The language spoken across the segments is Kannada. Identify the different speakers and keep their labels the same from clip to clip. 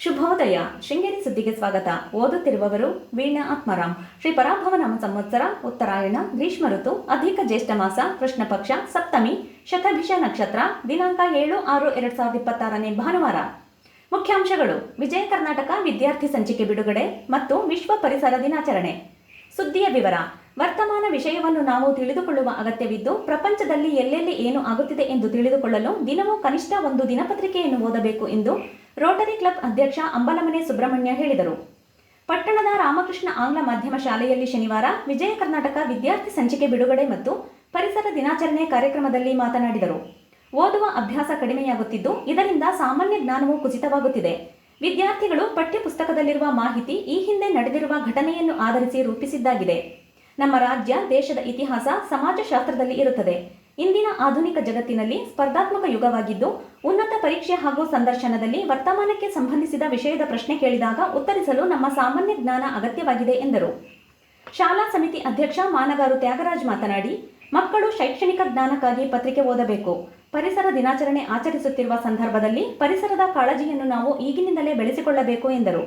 Speaker 1: ಶುಭೋದಯ. ಶೃಂಗೇರಿ ಸುದ್ದಿಗೆ ಸ್ವಾಗತ. ಓದುತ್ತಿರುವವರು ವೀಣಾ ಆತ್ಮಾರಾಮ್. ಶ್ರೀ ಪರಾಭವ ನಾಮ ಸಂವತ್ಸರ, ಉತ್ತರಾಯಣ, ಗ್ರೀಷ್ಮ ಋತು, ಅಧಿಕ ಜ್ಯೇಷ್ಠ ಮಾಸ, ಕೃಷ್ಣ ಪಕ್ಷ, ಸಪ್ತಮಿ, ಶತಭಿಷ ನಕ್ಷತ್ರ, ದಿನಾಂಕ 7/6/2026 ಭಾನುವಾರ. ಮುಖ್ಯಾಂಶಗಳು: ವಿಜಯ ಕರ್ನಾಟಕ ವಿದ್ಯಾರ್ಥಿ ಸಂಚಿಕೆ ಬಿಡುಗಡೆ ಮತ್ತು ವಿಶ್ವ ಪರಿಸರ ದಿನಾಚರಣೆ. ಸುದ್ದಿಯ ವಿವರ. ವರ್ತಮಾನ ವಿಷಯವನ್ನು ನಾವು ತಿಳಿದುಕೊಳ್ಳುವ ಅಗತ್ಯವಿದ್ದು, ಪ್ರಪಂಚದಲ್ಲಿ ಎಲ್ಲೆಲ್ಲಿ ಏನು ಆಗುತ್ತಿದೆ ಎಂದು ತಿಳಿದುಕೊಳ್ಳಲು ದಿನವೂ ಕನಿಷ್ಠ ಒಂದು ದಿನಪತ್ರಿಕೆಯನ್ನು ಓದಬೇಕು ಎಂದು ರೋಟರಿ ಕ್ಲಬ್ ಅಧ್ಯಕ್ಷ ಅಂಬಲಮನೆ ಸುಬ್ರಹ್ಮಣ್ಯ ಹೇಳಿದರು. ಪಟ್ಟಣದ ರಾಮಕೃಷ್ಣ ಆಂಗ್ಲ ಮಾಧ್ಯಮ ಶಾಲೆಯಲ್ಲಿ ಶನಿವಾರ ವಿಜಯ ಕರ್ನಾಟಕ ವಿದ್ಯಾರ್ಥಿ ಸಂಚಿಕೆ ಬಿಡುಗಡೆ ಮತ್ತು ಪರಿಸರ ದಿನಾಚರಣೆ ಕಾರ್ಯಕ್ರಮದಲ್ಲಿ ಮಾತನಾಡಿದರು. ಓದುವ ಅಭ್ಯಾಸ ಕಡಿಮೆಯಾಗುತ್ತಿದ್ದು, ಇದರಿಂದ ಸಾಮಾನ್ಯ ಜ್ಞಾನವೂ ಕುಸಿತವಾಗುತ್ತಿದೆ. ವಿದ್ಯಾರ್ಥಿಗಳು ಪಠ್ಯ ಪುಸ್ತಕದಲ್ಲಿರುವ ಮಾಹಿತಿ ಈ ಹಿಂದೆ ನಡೆದಿರುವ ಘಟನೆಯನ್ನು ಆಧರಿಸಿ ರೂಪಿಸಿದ್ದಾಗಿದೆ. ನಮ್ಮ ರಾಜ್ಯ, ದೇಶದ ಇತಿಹಾಸ, ಸಮಾಜಶಾಸ್ತ್ರದಲ್ಲಿ ಇರುತ್ತದೆ. ಇಂದಿನ ಆಧುನಿಕ ಜಗತ್ತಿನಲ್ಲಿ ಸ್ಪರ್ಧಾತ್ಮಕ ಯುಗವಾಗಿದ್ದು, ಉನ್ನತ ಪರೀಕ್ಷೆ ಹಾಗೂ ಸಂದರ್ಶನದಲ್ಲಿ ವರ್ತಮಾನಕ್ಕೆ ಸಂಬಂಧಿಸಿದ ವಿಷಯದ ಪ್ರಶ್ನೆ ಕೇಳಿದಾಗ ಉತ್ತರಿಸಲು ನಮ್ಮ ಸಾಮಾನ್ಯ ಜ್ಞಾನ ಅಗತ್ಯವಾಗಿದೆ ಎಂದರು. ಶಾಲಾ ಸಮಿತಿ ಅಧ್ಯಕ್ಷ ಮಾನಗಾರು ತ್ಯಾಗರಾಜ್ ಮಾತನಾಡಿ, ಮಕ್ಕಳು ಶೈಕ್ಷಣಿಕ ಜ್ಞಾನಕ್ಕಾಗಿ ಪತ್ರಿಕೆ ಓದಬೇಕು. ಪರಿಸರ ದಿನಾಚರಣೆ ಆಚರಿಸುತ್ತಿರುವ ಸಂದರ್ಭದಲ್ಲಿ ಪರಿಸರದ ಕಾಳಜಿಯನ್ನು ನಾವು ಈಗಿನಿಂದಲೇ ಬೆಳೆಸಿಕೊಳ್ಳಬೇಕು ಎಂದರು.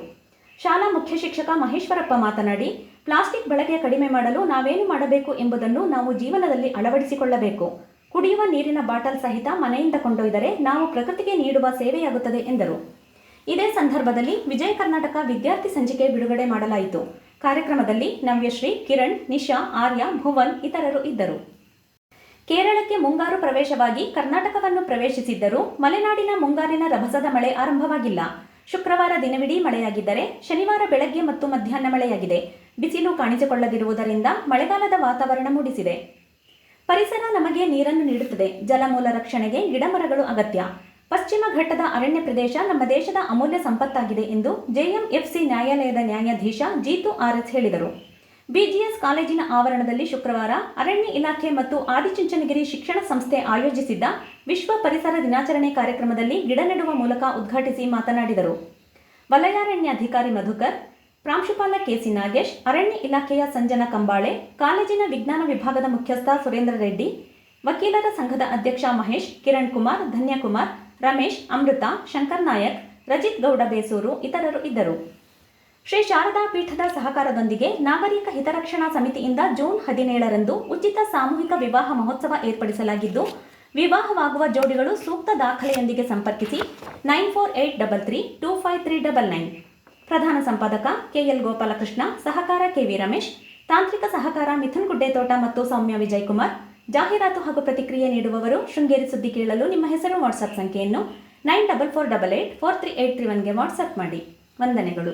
Speaker 1: ಶಾಲಾ ಮುಖ್ಯ ಶಿಕ್ಷಕ ಮಹೇಶ್ವರಪ್ಪ ಮಾತನಾಡಿ, ಪ್ಲಾಸ್ಟಿಕ್ ಬಳಕೆ ಕಡಿಮೆ ಮಾಡಲು ನಾವೇನು ಮಾಡಬೇಕು ಎಂಬುದನ್ನು ನಾವು ಜೀವನದಲ್ಲಿ ಅಳವಡಿಸಿಕೊಳ್ಳಬೇಕು. ಕುಡಿಯುವ ನೀರಿನ ಬಾಟಲ್ ಸಹಿತ ಮನೆಯಿಂದ ಕೊಂಡೊಯ್ದರೆ ನಾವು ಪ್ರಕೃತಿಗೆ ನೀಡುವ ಸೇವೆಯಾಗುತ್ತದೆ ಎಂದರು. ಇದೇ ಸಂದರ್ಭದಲ್ಲಿ ವಿಜಯ ಕರ್ನಾಟಕ ವಿದ್ಯಾರ್ಥಿ ಸಂಚಿಕೆ ಬಿಡುಗಡೆ ಮಾಡಲಾಯಿತು. ಕಾರ್ಯಕ್ರಮದಲ್ಲಿ ನವ್ಯಶ್ರೀ, ಕಿರಣ್, ನಿಶಾ, ಆರ್ಯ, ಭುವನ್ ಇತರರು ಇದ್ದರು. ಕೇರಳಕ್ಕೆ ಮುಂಗಾರು ಪ್ರವೇಶವಾಗಿ ಕರ್ನಾಟಕವನ್ನು ಪ್ರವೇಶಿಸಿದ್ದರೂ ಮಲೆನಾಡಿನ ಮುಂಗಾರಿನ ರಭಸದ ಮಳೆ ಆರಂಭವಾಗಿಲ್ಲ. ಶುಕ್ರವಾರ ದಿನವಿಡೀ ಮಳೆಯಾಗಿದ್ದರೆ ಶನಿವಾರ ಬೆಳಗ್ಗೆ ಮತ್ತು ಮಧ್ಯಾಹ್ನ ಮಳೆಯಾಗಿದೆ. ಬಿಸಿಲು ಕಾಣಿಸಿಕೊಳ್ಳದಿರುವುದರಿಂದ ಮಳೆಗಾಲದ ವಾತಾವರಣ ಮೂಡಿಸಿದೆ. ಪರಿಸರ ನಮಗೆ ನೀರನ್ನು ನೀಡುತ್ತದೆ. ಜಲಮೂಲ ರಕ್ಷಣೆಗೆ ಗಿಡಮರಗಳು ಅಗತ್ಯ. ಪಶ್ಚಿಮ ಘಟ್ಟದ ಅರಣ್ಯ ಪ್ರದೇಶ ನಮ್ಮ ದೇಶದ ಅಮೂಲ್ಯ ಸಂಪತ್ತಾಗಿದೆ ಎಂದು ಜೆಎಂಎಫ್ಸಿ ನ್ಯಾಯಾಲಯದ ನ್ಯಾಯಾಧೀಶ ಜೀತು ಆರ್ಎಸ್ ಹೇಳಿದರು. ಬಿಜಿಎಸ್ ಕಾಲೇಜಿನ ಆವರಣದಲ್ಲಿ ಶುಕ್ರವಾರ ಅರಣ್ಯ ಇಲಾಖೆ ಮತ್ತು ಆದಿಚುಂಚನಗಿರಿ ಶಿಕ್ಷಣ ಸಂಸ್ಥೆ ಆಯೋಜಿಸಿದ್ದ ವಿಶ್ವ ಪರಿಸರ ದಿನಾಚರಣೆ ಕಾರ್ಯಕ್ರಮದಲ್ಲಿ ಗಿಡ ನೆಡುವ ಮೂಲಕ ಉದ್ಘಾಟಿಸಿ ಮಾತನಾಡಿದರು. ವಲಯಾರಣ್ಯಾಧಿಕಾರಿ ಮಧುಕರ್, ಪ್ರಾಂಶುಪಾಲ ಕೆಸಿ ನಾಗೇಶ್, ಅರಣ್ಯ ಇಲಾಖೆಯ ಸಂಜನಾ ಕಂಬಾಳೆ, ಕಾಲೇಜಿನ ವಿಜ್ಞಾನ ವಿಭಾಗದ ಮುಖ್ಯಸ್ಥ ಸುರೇಂದ್ರ ರೆಡ್ಡಿ, ವಕೀಲರ ಸಂಘದ ಅಧ್ಯಕ್ಷ ಮಹೇಶ್, ಕಿರಣ್ ಕುಮಾರ್, ಧನ್ಯಕುಮಾರ್, ರಮೇಶ್, ಅಮೃತ, ಶಂಕರ್ ನಾಯಕ್, ರಜಿತ್ ಗೌಡ ಬೇಸೂರು ಇತರರು ಇದ್ದರು. ಶ್ರೀ ಶಾರದಾ ಪೀಠದ ಸಹಕಾರದೊಂದಿಗೆ ನಾಗರಿಕ ಹಿತರಕ್ಷಣಾ ಸಮಿತಿಯಿಂದ ಜೂನ್ 17ರಂದು ಉಚಿತ ಸಾಮೂಹಿಕ ವಿವಾಹ ಮಹೋತ್ಸವ ಏರ್ಪಡಿಸಲಾಗಿದ್ದು, ವಿವಾಹವಾಗುವ ಜೋಡಿಗಳು ಸೂಕ್ತ ದಾಖಲೆಯೊಂದಿಗೆ ಸಂಪರ್ಕಿಸಿ 9483325399. ಪ್ರಧಾನ ಸಂಪಾದಕ ಕೆಎಲ್ ಗೋಪಾಲಕೃಷ್ಣ, ಸಹಕಾರ ಕೆವಿ ರಮೇಶ್, ತಾಂತ್ರಿಕ ಸಹಕಾರ ಮಿಥುನ್ ಗುಡ್ಡೇತೋಟ ಮತ್ತು ಸೌಮ್ಯ ವಿಜಯಕುಮಾರ್. ಜಾಹೀರಾತು ಹಾಗೂ ಪ್ರತಿಕ್ರಿಯೆ ನೀಡುವವರು ಶೃಂಗೇರಿ ಸುದ್ದಿ ಕೇಳಲು ನಿಮ್ಮ ಹೆಸರು ವಾಟ್ಸ್ಆಪ್ ಸಂಖ್ಯೆಯನ್ನು 9448843831ಗೆ ವಾಟ್ಸ್ಆಪ್ ಮಾಡಿ. ವಂದನೆಗಳು.